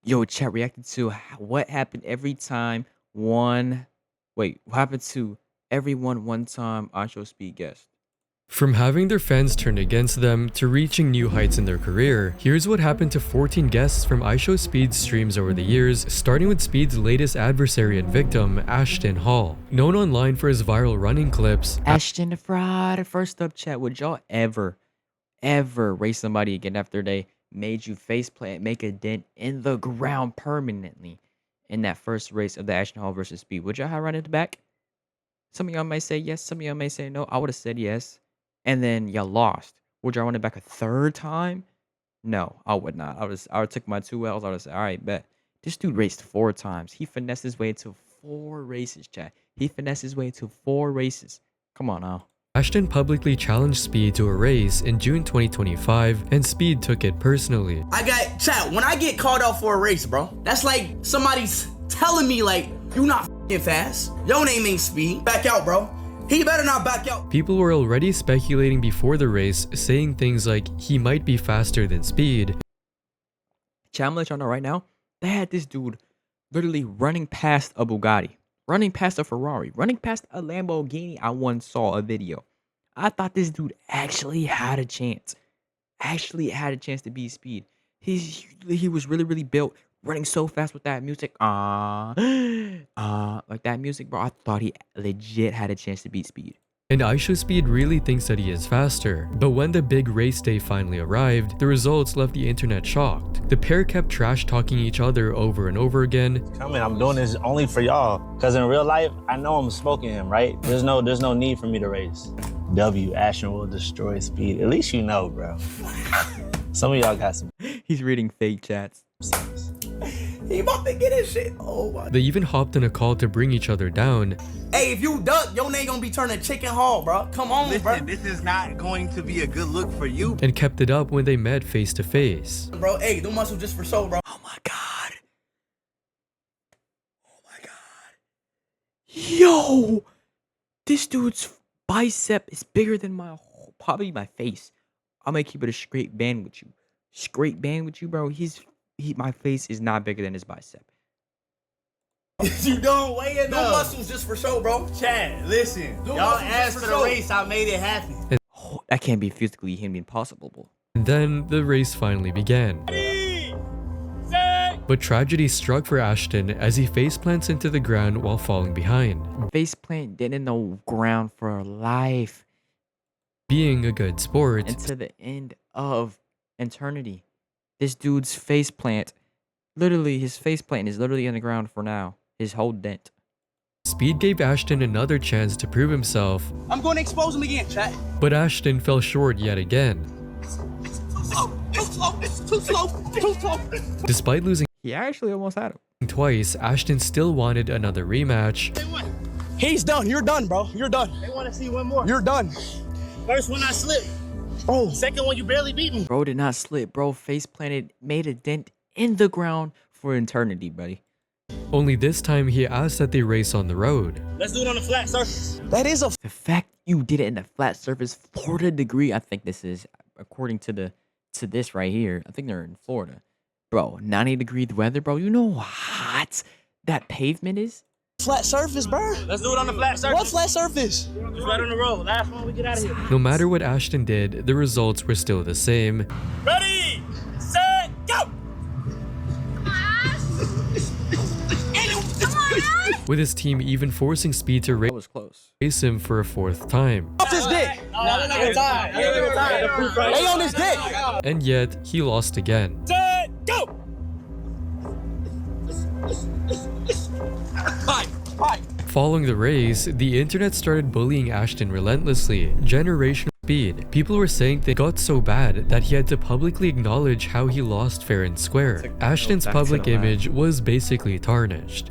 Yo, chat reacted to what happened every time one. Wait, what happened to everyone one time Ishowspeed guest? From having their fans turn against them to reaching new heights in their career, here's what happened to 14 guests from Ishowspeed's streams over the years, starting with Speed's latest adversary and victim, Ashton Hall. Known online for his viral running clips, Ashton the Fraud. First up, chat. Would y'all ever race somebody again after they made you faceplant, make a dent in the ground permanently in that first race of the Ashton Hall versus Speed? Would y'all have run it back? Some of y'all may say yes, some of y'all may say no. I would have said yes. And then y'all lost. Would y'all run it back a third time? No, I would not. I would have took my 2 L's. I would have said, all right, bet. This dude raced 4 times. He finessed his way to 4 races, chat. He finessed his way to 4 races. Come on now. Ashton publicly challenged Speed to a race in June 2025, and Speed took it personally. Chat, when I get called out for a race, bro, that's like somebody's telling me, like, you not f***ing fast. Your name ain't Speed. Back out, bro. He better not back out. People were already speculating before the race, saying things like he might be faster than Speed. Chat, I'm gonna let y'all know right now, they had this dude literally running past a Bugatti, running past a Ferrari, running past a Lamborghini. I once saw a video. I thought this dude actually had a chance. Actually had a chance to beat Speed. He was really built, running so fast with that music. Like that music, bro. I thought he legit had a chance to beat Speed. And Ishowspeed really thinks that he is faster, but when the big race day finally arrived, the results left the internet shocked. The pair kept trash talking each other over and over again. I'm doing this only for y'all, because in real life, I know I'm smoking him, right? There's no need for me to race. W, Ashton will destroy Speed. At least you know, bro. Some of y'all got some. He's reading fake chats. He about to get his shit. Oh my. They even hopped on a call to bring each other down. Hey, if you duck, your name gonna be turning chicken hall, bro. Come on, bro. This is not going to be a good look for you. And kept it up when they met face to face. Bro, hey, do muscle just for show, bro. Oh my god. Oh my god. Yo! This dude's bicep is bigger than probably my face. I'm gonna keep it a straight band with you. Straight band with you, bro. My face is not bigger than his bicep. You don't weigh enough. No muscles just for show, bro. Chad, listen. Y'all asked for the race. I made it happen. Oh, that can't be physically humanly impossible. And then the race finally began. But tragedy struck for Ashton as he faceplants into the ground while falling behind. Faceplant dead in the ground for life. Being a good sport. And to the end of eternity. This dude's faceplant, literally his faceplant is literally in the ground for now. His whole dent. Speed gave Ashton another chance to prove himself. I'm going to expose him again, chat. But Ashton fell short yet again. It's too slow. Despite losing He actually almost had him. twice, Ashton still wanted another rematch. He's done. You're done, bro. You're done. They want to see one more. You're done. First one I slipped. Oh. Second one you barely beat me. Bro did not slip. Bro faceplanted, made a dent in the ground for eternity, buddy. Only this time he asked that they race on the road. Let's do it on the flat surface. That is a The fact you did it in a flat surface, Florida degree, I think this is, according to this right here. I think they're in Florida. Bro, 90-degree weather, bro. You know how hot that pavement is? flat surface, bro. Let's do it on the flat surface. What flat surface? Just right on the road. Last one we get out of here. No matter what Ashton did, the results were still the same. Ready, set, go! With his team even forcing Speed to That was close. race him for a 4th time. Off his dick. They on his dick. And yet, he lost again. Set, go! Hi. Following the race, the internet started bullying Ashton relentlessly. Generational Speed. People were saying they got so bad that he had to publicly acknowledge how he lost fair and square. Ashton's back to public the lab. image was basically tarnished.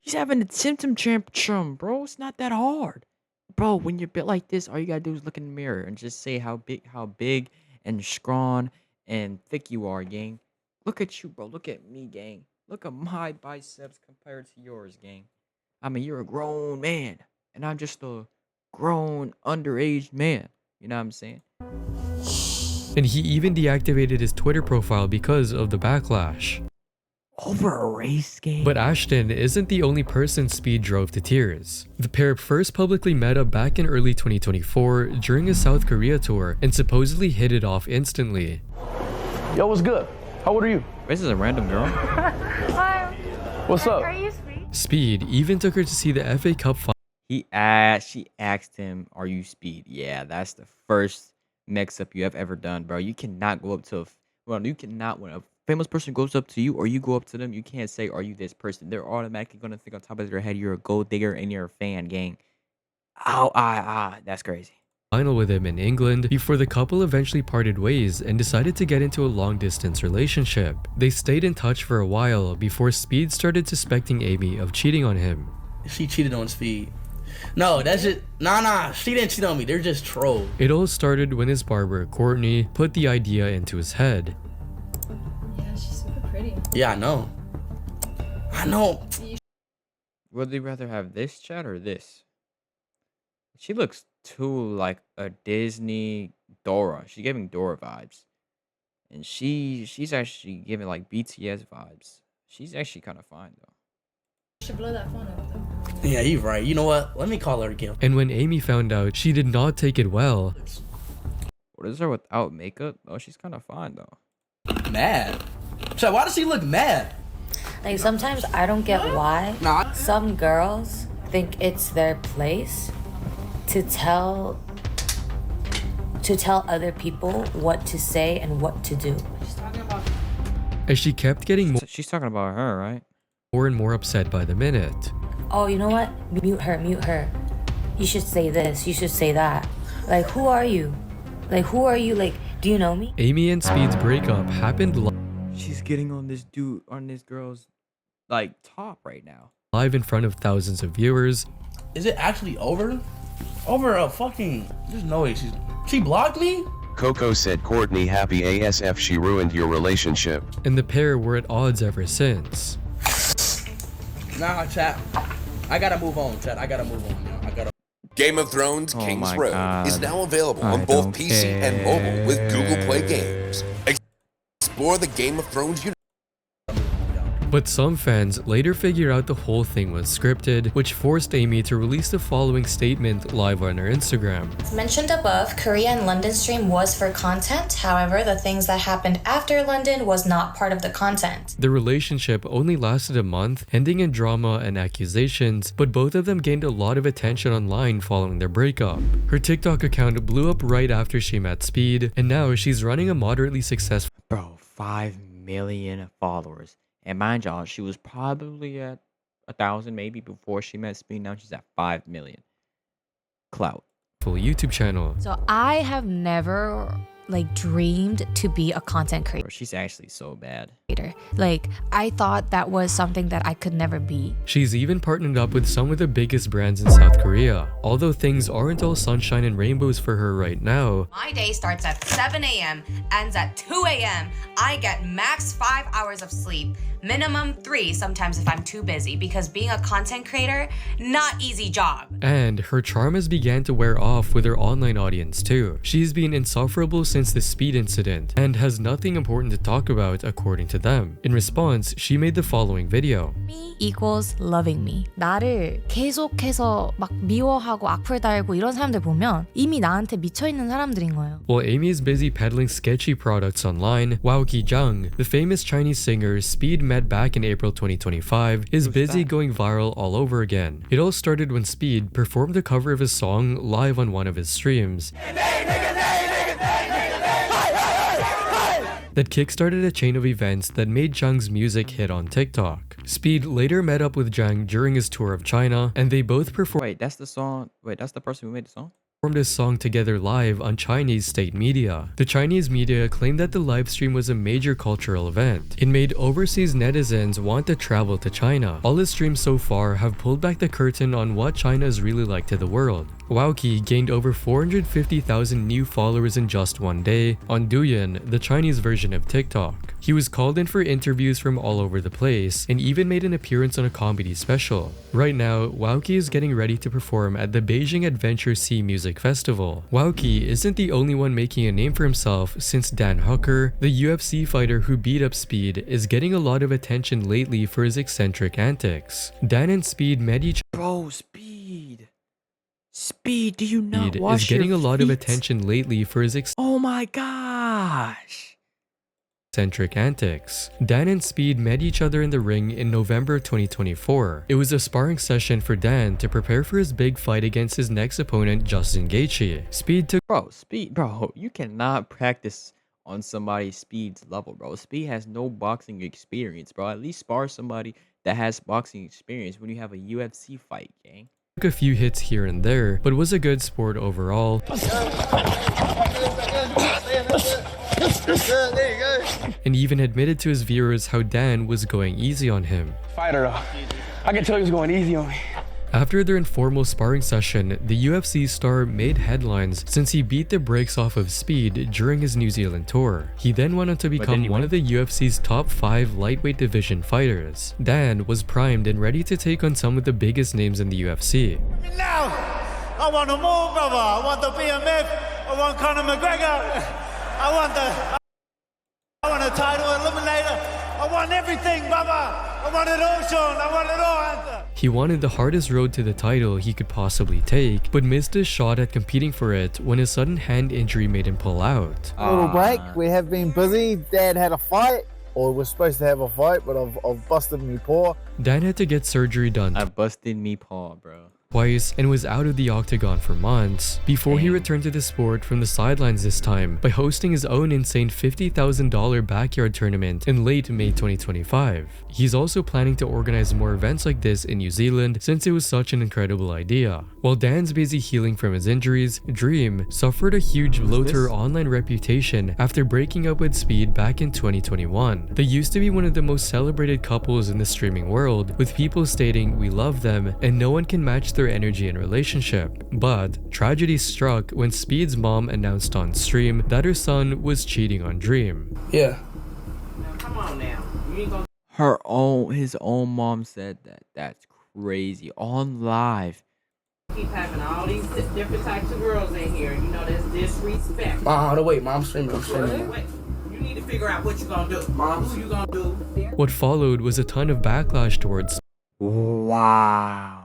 He's having a symptom tantrum, bro. It's not that hard. Bro, when you're built like this, all you gotta do is look in the mirror and just say how big and strong and thick you are, gang. Look at you, bro. Look at me, gang. Look at my biceps compared to yours, gang. I mean, you're a grown man, and I'm just a grown, underage man. You know what I'm saying? And he even deactivated his Twitter profile because of the backlash. Over a race game? But Ashton isn't the only person Speed drove to tears. The pair first publicly met up back in early 2024 during a South Korea tour and supposedly hit it off instantly. Yo, what's good? How old are you? This is a random girl. Hi. What's up? Are you Speed? Speed even took her to see the FA Cup final. She asked him, "Are you Speed?" Yeah, that's the first mix-up you have ever done, bro. You cannot go up to when a famous person goes up to you or you go up to them, you can't say, "Are you this person?" They're automatically gonna think on top of their head you're a gold digger and you're a fan, gang. That's crazy. Final with him in England before the couple eventually parted ways and decided to get into a long-distance relationship. They stayed in touch for a while before Speed started suspecting Amy of cheating on him. She cheated on Speed. No, that's just nah. She didn't cheat on me. They're just trolls. It all started when his barber, Courtney, put the idea into his head. Yeah, she's super pretty. Yeah, I know. Would they rather have this chat or this? She looks too like a Disney Dora. She's giving Dora vibes. And she's actually giving like BTS vibes. She's actually kind of fine though. You should blow that phone up though. Yeah, you're right. You know what? Let me call her again. And when Amy found out, she did not take it well. What is her without makeup? Oh, she's kind of fine though. Mad. So why does she look mad? Like sometimes I don't get why Nah. some girls think it's their place to tell other people what to say and what to do. She's talking about As she kept getting She's talking about her, right? more and more upset by the minute. Oh, you know what? Mute her. You should say this, you should say that. Like, who are you? Like, do you know me? Amy and Speed's breakup happened She's getting on this girl's like top right now. live in front of thousands of viewers. Is it actually over? Over a fucking... There's no way she blocked me? Coco said Courtney happy ASF she ruined your relationship. And the pair were at odds ever since. Nah, chat. I gotta move on, chat. I gotta move on now. Game of Thrones Oh King's my Road God. is now available I on both don't PC and mobile with Google Play Games. Explore the Game of Thrones universe. But some fans later figured out the whole thing was scripted, which forced Amy to release the following statement live on her Instagram. As mentioned above, Korea and London stream was for content. However, the things that happened after London was not part of the content. The relationship only lasted a month, ending in drama and accusations, but both of them gained a lot of attention online following their breakup. Her TikTok account blew up right after she met Speed, and now she's running a moderately successful Bro, 5 million followers. And mind y'all, she was probably at 1,000 maybe before she met Speed. Now she's at 5 million. Clout. YouTube channel. So I have never dreamed to be a content creator. Bro, she's actually so bad. Like, I thought that was something that I could never be. She's even partnered up with some of the biggest brands in South Korea. Although things aren't all sunshine and rainbows for her right now, My day starts at 7 a.m., ends at 2 a.m. I get max 5 hours of sleep, minimum 3 sometimes if I'm too busy, because being a content creator, not easy job. and her charm has began to wear off with her online audience too. She's been insufferable since the Speed incident and has nothing important to talk about according to them. In response, she made the following video. Me equals loving me. 나를 계속해서 막 미워하고 악플 달고 이런 사람들 보면 이미 나한테 미쳐있는 사람들인 거예요. While Amy is busy peddling sketchy products online, Wao Ki-jung, the famous Chinese singer Speed met back in April 2025, is busy going viral all over again. It all started when Speed performed a cover of his song live on one of his streams. That kickstarted a chain of events that made Jung's music hit on TikTok. Speed later met up with Jung during his tour of China, and they both performed Wait, that's the song. Wait, that's the person who made the song? this song together live on Chinese state media. The Chinese media claimed that the live stream was a major cultural event. It made overseas netizens want to travel to China. All his streams so far have pulled back the curtain on what China is really like to the world. Wowkey gained over 450,000 new followers in just one day on Douyin, the Chinese version of TikTok. He was called in for interviews from all over the place and even made an appearance on a comedy special. Right now, Wowkey is getting ready to perform at the Beijing Adventure Sea Music Festival. Wowkey isn't the only one making a name for himself, since Dan Hooker, the UFC fighter who beat up Speed, is getting a lot of attention lately for his eccentric antics. Dan and Speed met each Bro, Speed, do you not Speed wash is getting your a lot of feet? attention lately for his Oh my gosh. eccentric antics. Dan and Speed met each other in the ring in November 2024. It was a sparring session for Dan to prepare for his big fight against his next opponent, Justin Gaethje. Speed took Bro, you cannot practice on somebody's Speed's level, bro. Speed has no boxing experience, bro. At least spar somebody that has boxing experience when you have a UFC fight, gang. a few hits here and there, but was a good sport overall. And even admitted to his viewers how Dan was going easy on him. Fighter, though. I can tell he was going easy on me. After their informal sparring session, the UFC star made headlines since he beat the brakes off of Speed during his New Zealand tour. He then went on to become one of the UFC's top 5 lightweight division fighters. Dan was primed and ready to take on some of the biggest names in the UFC. Now, I want them all, brother. I want the BMF. I want Conor McGregor. I want a title eliminator. I want everything, brother. I want it all, Sean. I want it all, Hunter. He wanted the hardest road to the title he could possibly take, but missed his shot at competing for it when a sudden hand injury made him pull out. A little break. We have been busy. Dad had a fight, or was supposed to have a fight, but I've busted me paw. Dan had to get surgery done. I busted me paw, bro. Twice and was out of the octagon for months before he returned to the sport from the sidelines this time by hosting his own insane $50,000 backyard tournament in late May 2025. He's also planning to organize more events like this in New Zealand since it was such an incredible idea. While Dan's busy healing from his injuries, Dream suffered a huge blow to her online reputation after breaking up with Speed back in 2021. They used to be one of the most celebrated couples in the streaming world, with people stating we love them and no one can match their energy and relationship. But tragedy struck when Speed's mom announced on stream that her son was cheating on Dream. Yeah. Come on now. You ain't gonna His own mom said that. That's crazy. On live. keep having all these different types of girls in here. You know that's disrespect. Wait, Mom, I'm streaming. Wait. You need to figure out what you gonna do. Mom, who you gonna do? What followed was a ton of backlash towards Wow.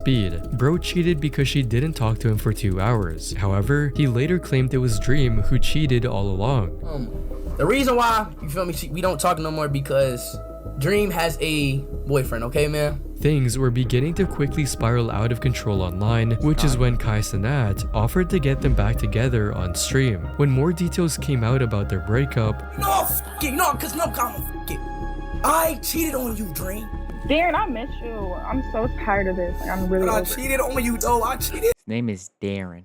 Speed. Bro cheated because she didn't talk to him for 2 hours. However, he later claimed it was Dream who cheated all along. The reason why, you feel me, we don't talk no more because Dream has a boyfriend, okay, man? Things were beginning to quickly spiral out of control online, which is when Kai Cenat offered to get them back together on stream. When more details came out about their breakup, I cheated on you, Dream. Darren, I miss you. I'm so tired of this. I'm really I over cheated on you, though. I cheated His name is Darren.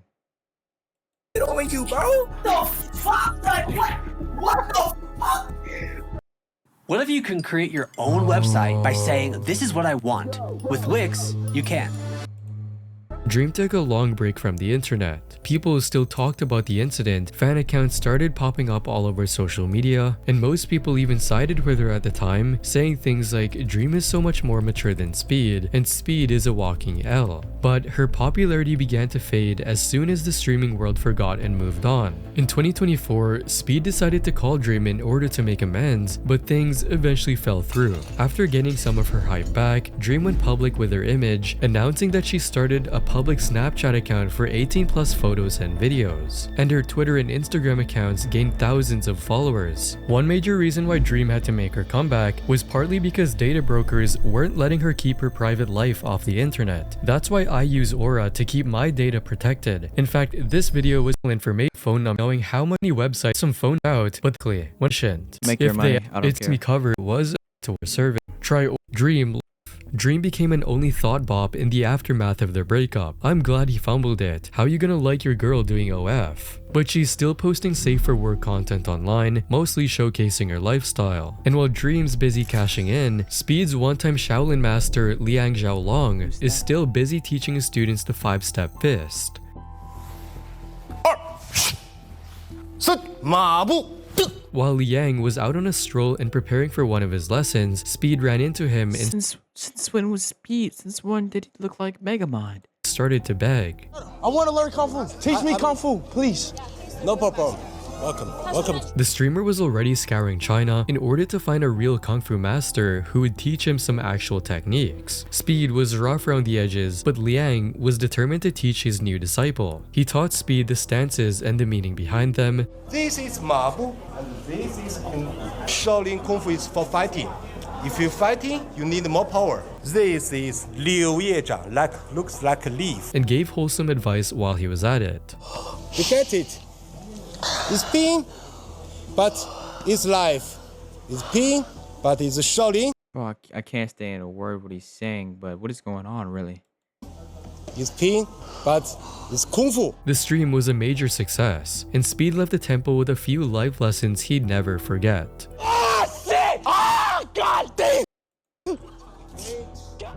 on you, bro. The fuck? Like, what the fuck? What if you can create your own website by saying, this is what I want? With Wix, you can. Dream took a long break from the internet. People still talked about the incident, fan accounts started popping up all over social media, and most people even sided with her at the time, saying things like Dream is so much more mature than Speed, and Speed is a walking L. But her popularity began to fade as soon as the streaming world forgot and moved on. In 2024, Speed decided to call Dream in order to make amends, but things eventually fell through. After getting some of her hype back, Dream went public with her image, announcing that she started a public Snapchat account for 18+ photos and videos, and her Twitter and Instagram accounts gained thousands of followers. One major reason why Dream had to make her comeback was partly because data brokers weren't letting her keep her private life off the internet. That's why I use Aura to keep my data protected. In fact, this video was information phone number knowing how many websites some phone out, but clear when shouldn't. Make your money. I don't it's care. me covered was to a survey. Try Dream. Dream became an only thought bop in the aftermath of their breakup. I'm glad he fumbled it. How you gonna like your girl doing OF? But she's still posting safe for work content online, mostly showcasing her lifestyle. And while Dream's busy cashing in, Speed's one-time Shaolin master Liang Xiaolong is still busy teaching his students the 5-step fist. While Liang was out on a stroll and preparing for one of his lessons, Speed ran into him and Since when was Speed? Since when did he look like Megamod? started to beg. I want to learn Kung Fu. Teach me Kung Fu, please. No problem. Welcome. Welcome. The streamer was already scouring China in order to find a real Kung Fu master who would teach him some actual techniques. Speed was rough around the edges, but Liang was determined to teach his new disciple. He taught Speed the stances and the meaning behind them. This is Mabu, and this is Shaolin Kung Fu is for fighting. If you're fighting, you need more power. This is Liu Yezhang, looks like a leaf. And gave wholesome advice while he was at it. You get it? It's pain, but it's life. It's pain, but it's Shaolin. Bro, I can't stand a word what he's saying, but what is going on really? It's pain, but it's Kung Fu. The stream was a major success, and Speed left the temple with a few life lessons he'd never forget. God damn!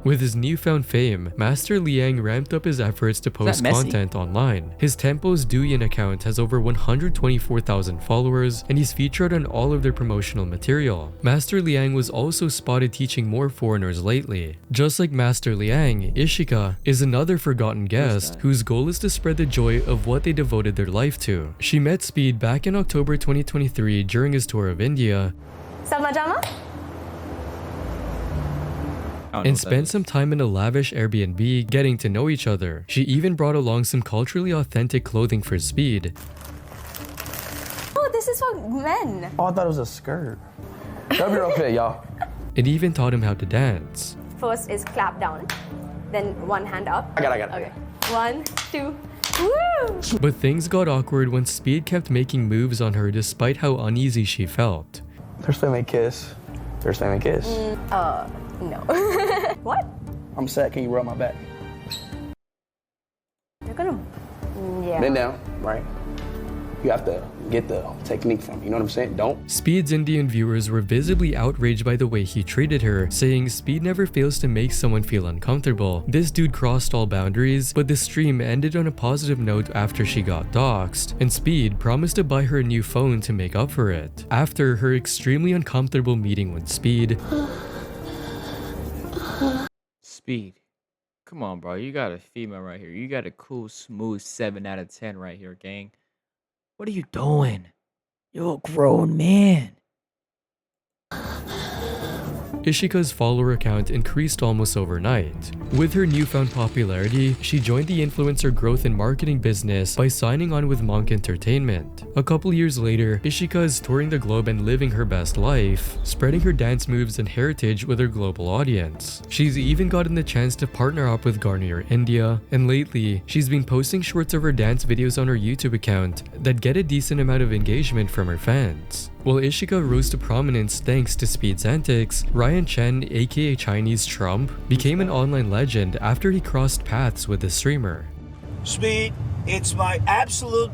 With his newfound fame, Master Liang ramped up his efforts to post content online. His Tempo's Douyin account has over 124,000 followers, and he's featured on all of their promotional material. Master Liang was also spotted teaching more foreigners lately. Just like Master Liang, Ishika is another forgotten guest whose goal is to spread the joy of what they devoted their life to. She met Speed back in October 2023 during his tour of India. And spent some time in a lavish Airbnb getting to know each other. She even brought along some culturally authentic clothing for Speed. Oh, this is for men. Oh, I thought it was a skirt. That'll be okay, y'all. It even taught him how to dance. First is clap down, then one hand up. I got it. Okay. 1, 2, woo! But things got awkward when Speed kept making moves on her despite how uneasy she felt. First time they kiss. No. What? I'm sad. Can you rub my back? You're gonna... Yeah. Bend down, right? You have to get the technique from, you know what I'm saying? Don't. Speed's Indian viewers were visibly outraged by the way he treated her, saying Speed never fails to make someone feel uncomfortable. This dude crossed all boundaries, but the stream ended on a positive note after she got doxxed, and Speed promised to buy her a new phone to make up for it. After her extremely uncomfortable meeting with Speed, Speed. Come on, bro. You got a female right here. You got a cool, smooth 7 out of 10 right here, gang. What are you doing? You're a grown man. Ishika's follower count increased almost overnight. With her newfound popularity, she joined the influencer growth and marketing business by signing on with Monk Entertainment. A couple years later, Ishika is touring the globe and living her best life, spreading her dance moves and heritage with her global audience. She's even gotten the chance to partner up with Garnier India, and lately, she's been posting shorts of her dance videos on her YouTube account that get a decent amount of engagement from her fans. While Ishika rose to prominence thanks to Speed's antics, Ryan Chen, aka Chinese Trump, became an online legend after he crossed paths with the streamer. Speed, it's my absolute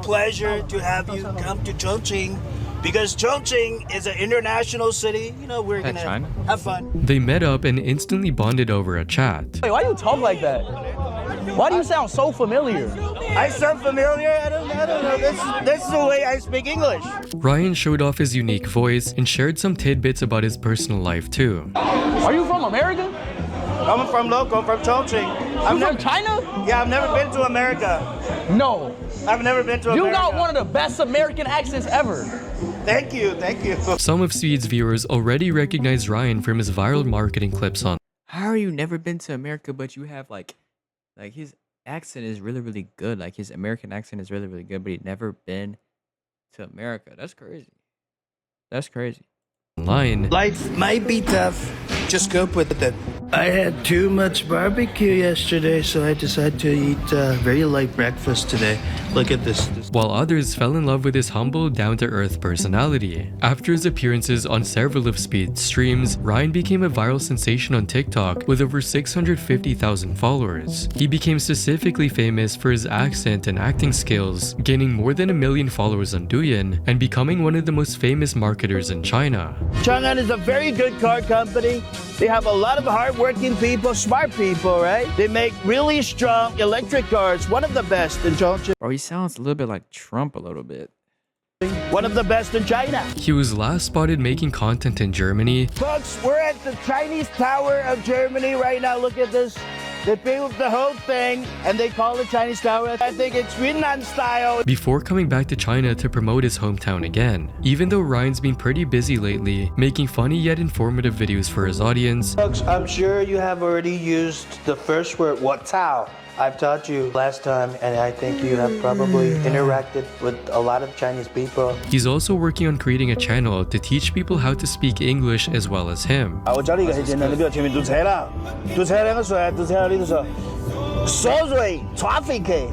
pleasure to have you come to Chongqing because Chongqing is an international city. You know, we're gonna have fun. They met up and instantly bonded over a chat. Wait, why you talk like that? Why do you sound so familiar? I sound familiar? I don't know. This is the way I speak English. Ryan showed off his unique voice and shared some tidbits about his personal life too. Are you from America? I'm from Chongqing. I'm from China? Yeah, I've never been to America. No. I've never been to America. You got one of the best American accents ever. Thank you. Some of Speed's viewers already recognize Ryan from his viral marketing clips on. How are you never been to America, but you have like his accent is really, really good. Like his American accent is really, really good, but he'd never been to America. That's crazy. That's crazy. Online. Life might be tough. Just cope with it. I had too much barbecue yesterday, so I decided to eat very light breakfast today. Look at this. While others fell in love with his humble, down-to-earth personality. After his appearances on several of Speed's streams, Ryan became a viral sensation on TikTok with over 650,000 followers. He became specifically famous for his accent and acting skills, gaining more than 1 million followers on Douyin and becoming one of the most famous marketers in China. Chang'an is a very good car company. They have a lot of hardworking people, smart people, right? They make really strong electric cars, one of the best in Chongqing. Bro, he sounds a little bit like Trump a little bit. One of the best in China. He was last spotted making content in Germany. Folks, we're at the Chinese Tower of Germany right now. Look at this. They built the whole thing and they call it Chinese Tower. I think it's Yunnan style. Before coming back to China to promote his hometown again. Even though Ryan's been pretty busy lately, making funny yet informative videos for his audience. Folks, I'm sure you have already used the first word, what tao. I've taught you last time, and I think you have probably interacted with a lot of Chinese people. He's also working on creating a channel to teach people how to speak English as well as him. 我教你一个很简单的，你不要前面堵车了，堵车两个水，堵车了你就说，sorry traffic。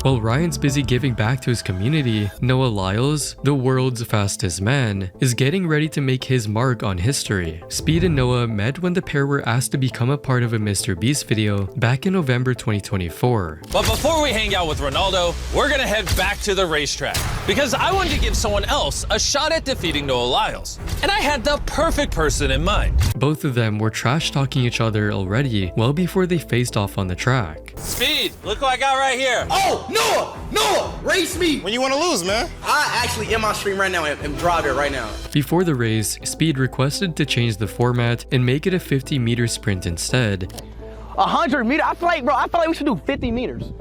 While Ryan's busy giving back to his community, Noah Lyles, the world's fastest man, is getting ready to make his mark on history. Speed and Noah met when the pair were asked to become a part of a Mr. Beast video back in November 2024. But before we hang out with Ronaldo, we're gonna head back to the racetrack because I wanted to give someone else a shot at defeating Noah Lyles. And I had the perfect person in mind. Both of them were trash-talking each other already well before they faced off on the track. Speed, look what I got right here. Oh, Noah, race me. When you want to lose, man? I actually in my stream right now and drive it right now. Before the race, Speed requested to change the format and make it a 50-meter sprint instead. 100 meters? I feel like we should do 50 meters.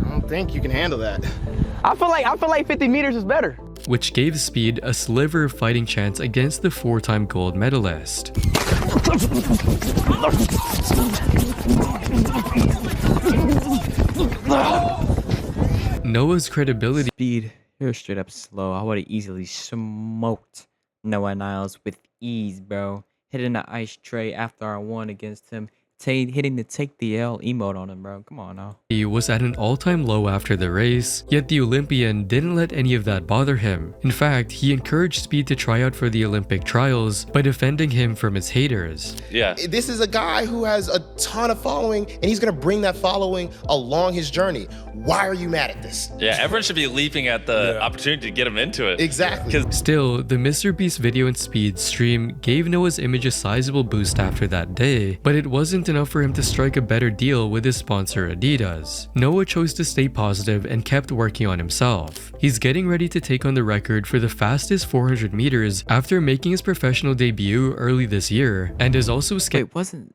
I don't think you can handle that. I feel like 50 meters is better. Which gave Speed a sliver of fighting chance against the 4-time gold medalist. Noah's credibility. Speed, you're straight up slow. I would have easily smoked Noah Lyles with ease, bro. Hitting the ice tray after I won against him. Hitting the take the L emote on him, bro. Come on now. He was at an all-time low after the race, yet the Olympian didn't let any of that bother him. In fact, he encouraged Speed to try out for the Olympic trials by defending him from his haters. Yeah. This is a guy who has a ton of following, and he's going to bring that following along his journey. Why are you mad at this? Yeah, everyone should be leaping at the opportunity to get him into it. Exactly. Still, the Mr. Beast video and Speed stream gave Noah's image a sizable boost after that day, but it wasn't enough for him to strike a better deal with his sponsor Adidas. Noah chose to stay positive and kept working on himself. He's getting ready to take on the record for the fastest 400 meters after making his professional debut early this year, and is also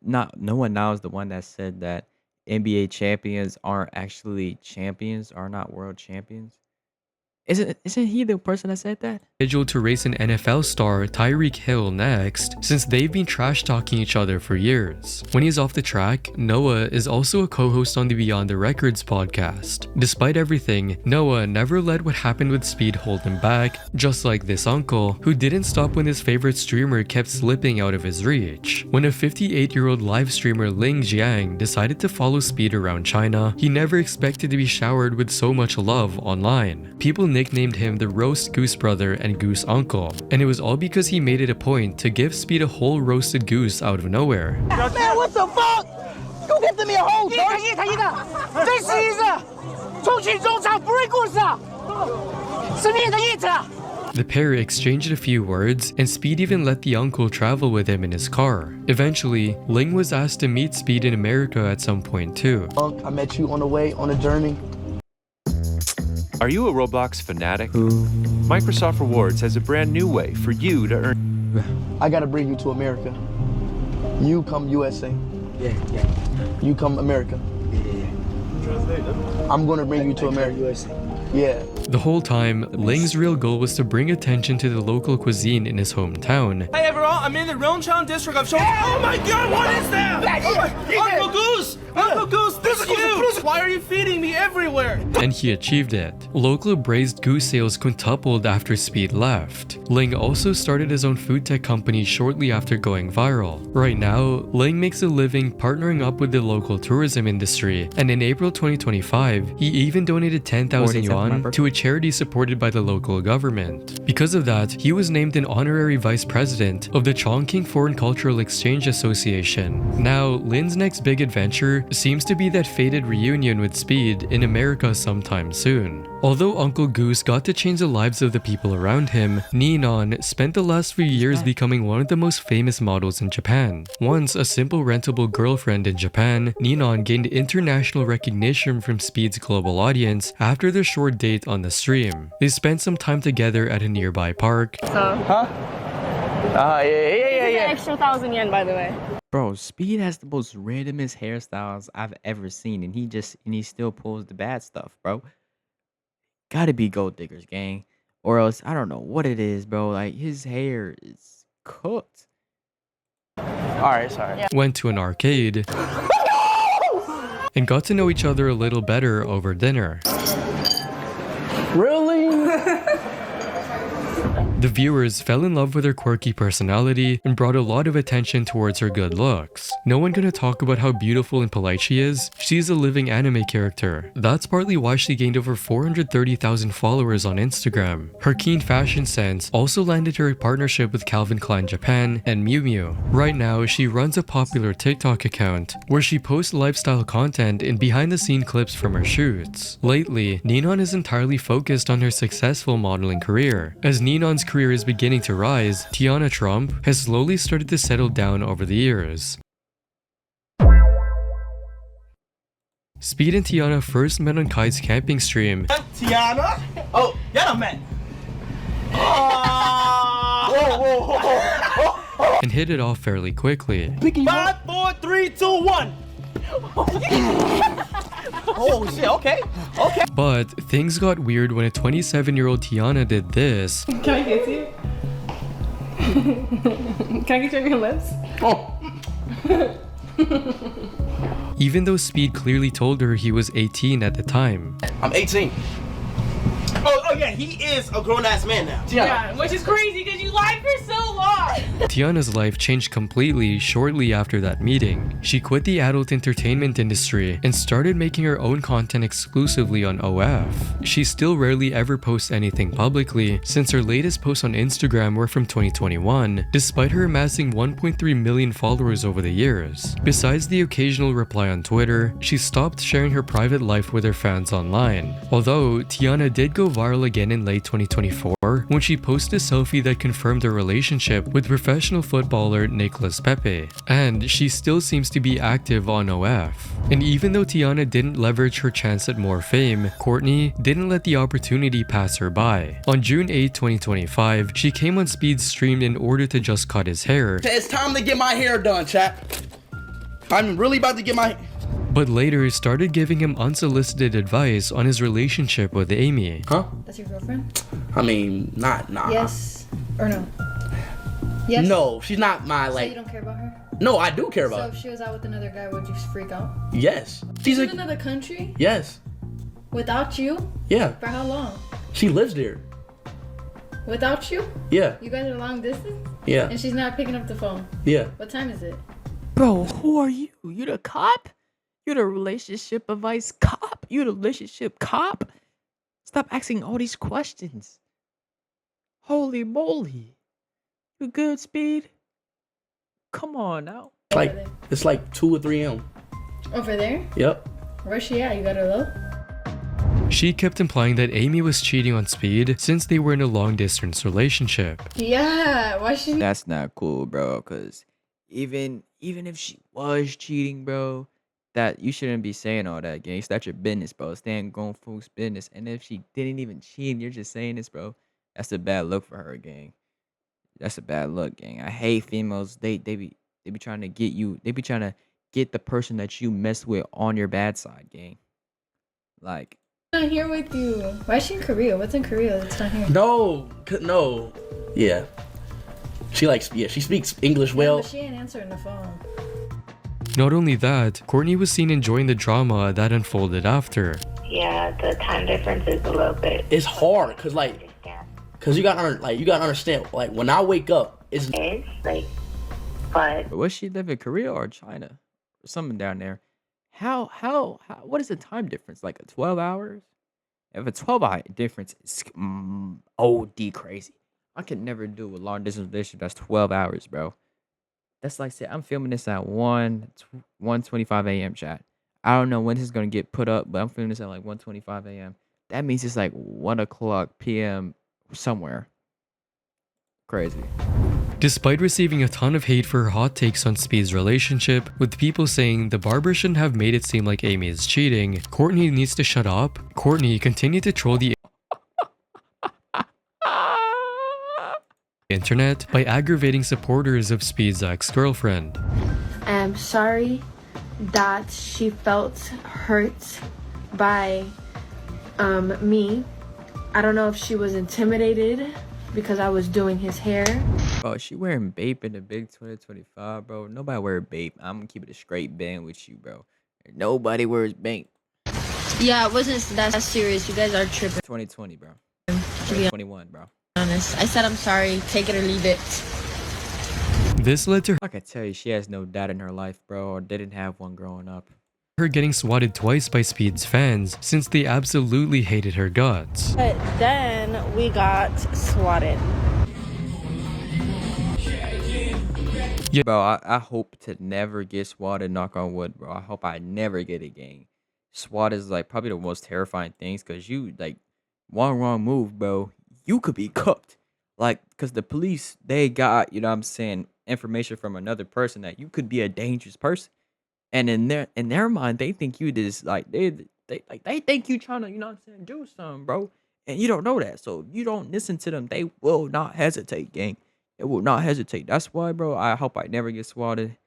Noah Lyles the one that said that NBA champions aren't actually champions, are not world champions? Isn't he the person that said that? Scheduled to race an NFL star Tyreek Hill next, since they've been trash-talking each other for years. When he's off the track, Noah is also a co-host on the Beyond the Records podcast. Despite everything, Noah never let what happened with Speed hold him back, just like this uncle, who didn't stop when his favorite streamer kept slipping out of his reach. When a 58-year-old live streamer Ling Jiang decided to follow Speed around China, he never expected to be showered with so much love online. People nicknamed him the Roast Goose Brother and Goose Uncle, and it was all because he made it a point to give Speed a whole roasted goose out of nowhere. Man, what the fuck? Go get me a whole first. This is The pair exchanged a few words, and Speed even let the uncle travel with him in his car. Eventually, Ling was asked to meet Speed in America at some point too. I met you on the way, on a journey. Are you a Roblox fanatic? Microsoft Rewards has a brand new way for you to earn. I gotta bring you to America. You come USA. Yeah. You come America. Yeah. I'm gonna bring you to America. USA. Yeah. The whole time, Ling's real goal was to bring attention to the local cuisine in his hometown. Hey everyone, I'm in the Rongchang district of Chongqing. Oh my god, what is that? Uncle Goose! Uncle Goose, this is you! Why are you feeding me everywhere? And he achieved it. Local braised goose sales quintupled after Speed left. Ling also started his own food tech company shortly after going viral. Right now, Ling makes a living partnering up with the local tourism industry, and in April 2025, he even donated 10,000 yuan to a charity supported by the local government. Because of that, he was named an honorary vice president of the Chongqing Foreign Cultural Exchange Association. Now, Lin's next big adventure seems to be that fated reunion with Speed in America sometime soon. Although Uncle Goose got to change the lives of the people around him, Ninon spent the last few years becoming one of the most famous models in Japan. Once a simple rentable girlfriend in Japan, Ninon gained international recognition from Speed's global audience after their short date on the stream. They spent some time together at a nearby park. Huh? Yeah. An extra 1,000 yen, by the way. Bro, Speed has the most randomest hairstyles I've ever seen, and he still pulls the bad stuff, bro. Gotta be gold diggers, gang, or else I don't know what it is, bro. Like his hair is cooked. Alright, sorry. Went to an arcade and got to know each other a little better over dinner. Really? The viewers fell in love with her quirky personality and brought a lot of attention towards her good looks. No one gonna talk about how beautiful and polite she is. She's a living anime character. That's partly why she gained over 430,000 followers on Instagram. Her keen fashion sense also landed her a partnership with Calvin Klein Japan and Miu Miu. Right now, she runs a popular TikTok account where she posts lifestyle content and behind-the-scene clips from her shoots. Lately, Ninon is entirely focused on her successful modeling career. As Ninon's career is beginning to rise, Tiana Trump has slowly started to settle down over the years. Speed and Tiana first met on Kai's camping stream. Tiana? Oh, Yana man. And hit it off fairly quickly. 5, 4, 3, 2, 1. Oh shit, okay. But things got weird when a 27-year-old Tiana did this. Can I get you? Can I get you on your lips? Even though Speed clearly told her he was 18 at the time. I'm 18. Oh yeah, he is a grown-ass man now. Yeah, which is crazy because you lied for so long. Tiana's life changed completely shortly after that meeting. She quit the adult entertainment industry and started making her own content exclusively on OF. She still rarely ever posts anything publicly, since her latest posts on Instagram were from 2021, despite her amassing 1.3 million followers over the years. Besides the occasional reply on Twitter, she stopped sharing her private life with her fans online. Although, Tiana did go viral again in late 2024 when she posted a selfie that confirmed her relationship with professional footballer Nicolas Pepe. And she still seems to be active on OF. And even though Tiana didn't leverage her chance at more fame, Courtney didn't let the opportunity pass her by. On June 8, 2025, she came on Speed's stream in order to just cut his hair. It's time to get my hair done, chap. I'm really about to get my... But later started giving him unsolicited advice on his relationship with Amy. Huh? That's your girlfriend? I mean, nah. Yes or no? Yes? No, she's not my, So like... you don't care about her? No, I do care So about if her. she was out with another guy, would you freak out? Yes. She's in another country? Yes. Without you? Yeah. For how long? She lives there. Without you? Yeah. You guys are long distance? Yeah. And she's not picking up the phone? Yeah. What time is it? Bro, who are you? You the cop? You the relationship advice cop? You the relationship cop? Stop asking all these questions. Holy moly. You good, Speed? Come on now. It's like 2 or 3 a.m. Over there? Yep. Where's she at? You got her low? She kept implying that Amy was cheating on Speed since they were in a long-distance relationship. Yeah, why she... That's not cool, bro, because even if she was cheating, bro, that you shouldn't be saying all that, gang. That's your business, bro. Stay in grown folks' business. And if she didn't even cheat and you're just saying this, bro, that's a bad look for her, gang. That's a bad look, gang. I hate females. They be trying to get you. They be trying to get the person that you mess with on your bad side, gang. Like, I'm not here with you. Why is she in Korea? What's in Korea that's not here? No. Yeah. She speaks English well. But she ain't answering the phone. Not only that, Courtney was seen enjoying the drama that unfolded after. Yeah, the time difference is a little bit. It's hard, cause you gotta understand. Like when I wake up, it's like, but Was she live in Korea or China? Or something down there. How what is the time difference? Like a 12 hours? If a 12-hour difference is OD crazy. I could never do a long distance relationship that's 12 hours, bro. That's like say I'm filming this at 1:25 a.m. chat. I don't know when this is gonna get put up, but I'm filming this at like 1:25 a.m. That means it's like 1 o'clock p.m. somewhere. Crazy. Despite receiving a ton of hate for her hot takes on Speed's relationship, with people saying the barber shouldn't have made it seem like Amy is cheating, Courtney needs to shut up, Courtney continued to troll the internet by aggravating supporters of Speed's ex-girlfriend. I'm sorry that she felt hurt by me. I don't know if she was intimidated because I was doing his hair. Bro, she wearing Bape in the big 2025, bro. Nobody wear Bape. I'm gonna keep it a straight band with you, bro. Nobody wears Bape. Yeah, it wasn't that serious. You guys are tripping. 2020, bro. To be 2021, bro. honest, I said I'm sorry. Take it or leave it. This led to I can tell you she has no dad in her life, bro, or didn't have one growing up. her getting swatted twice by Speed's fans since they absolutely hated her guts. But then we got swatted. Yeah. Bro, I hope to never get swatted, knock on wood, bro. I hope I never get it, gang. SWAT is like probably the most terrifying things because you like one wrong move, bro, you could be cooked. Like, because the police, they got, you know what I'm saying, information from another person that you could be a dangerous person. And in their mind, they think you just like they think you trying to, you know what I'm saying, do something, bro. And you don't know that. So if you don't listen to them, they will not hesitate, gang. They will not hesitate. That's why, bro, I hope I never get swatted.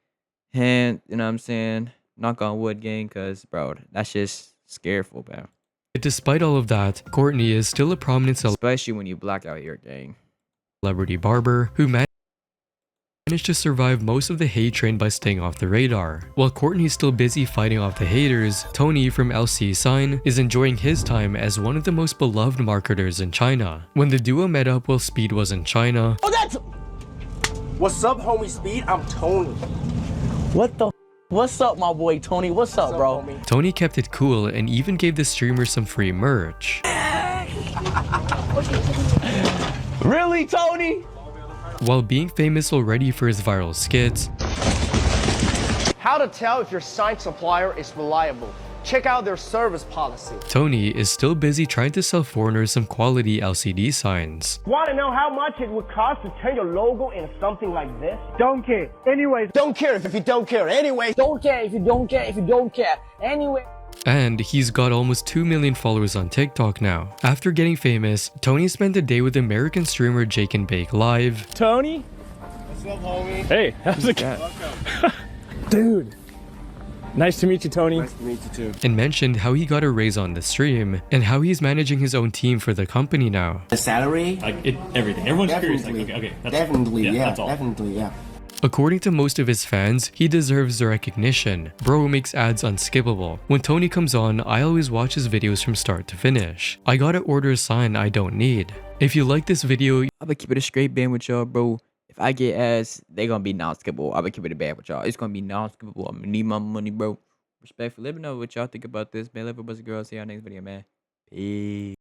And you know what I'm saying? Knock on wood, gang, cause bro, that's just scareful, bro. But despite all of that, Courtney is still a prominent Especially when you black out here, gang. celebrity barber who managed to survive most of the hate train by staying off the radar. While Courtney's still busy fighting off the haters, Tony from LC Sign is enjoying his time as one of the most beloved marketers in China. When the duo met up while Speed was in China, Oh, that's... What's up, homie Speed? I'm Tony. What's up, my boy Tony? What's up, bro? Tony kept it cool and even gave the streamer some free merch. Really, Tony? While being famous already for his viral skits, How to tell if your sign supplier is reliable. Check out their service policy. Tony is still busy trying to sell foreigners some quality LCD signs. Want to know how much it would cost to turn your logo into something like this? Don't care. Anyways, Don't care if you don't care. Anyway, don't care if you don't care if you don't care. Anyway. And he's got almost 2 million followers on TikTok now. After getting famous, Tony spent a day with American streamer Jake and Bake Live. Tony? What's up, homie? Hey, how's it going? Dude. Nice to meet you, Tony. Nice to meet you too. And mentioned how he got a raise on the stream and how he's managing his own team for the company now. The salary? Everything. Everyone's curious. Definitely. Like, okay, that's Definitely, yeah. that's all. Definitely, yeah. According to most of his fans, he deserves the recognition. Bro makes ads unskippable. When Tony comes on, I always watch his videos from start to finish. I gotta order a sign I don't need. If you like this video, I'm gonna keep it a straight band with y'all, bro. If I get ads, they gonna be non-skippable. I'm gonna keep it a band with y'all. It's gonna be non-skippable. I'm gonna need my money, bro. Respectfully, let me know what y'all think about this, man. Let me know, boys and girls. See y'all next video, man. Peace.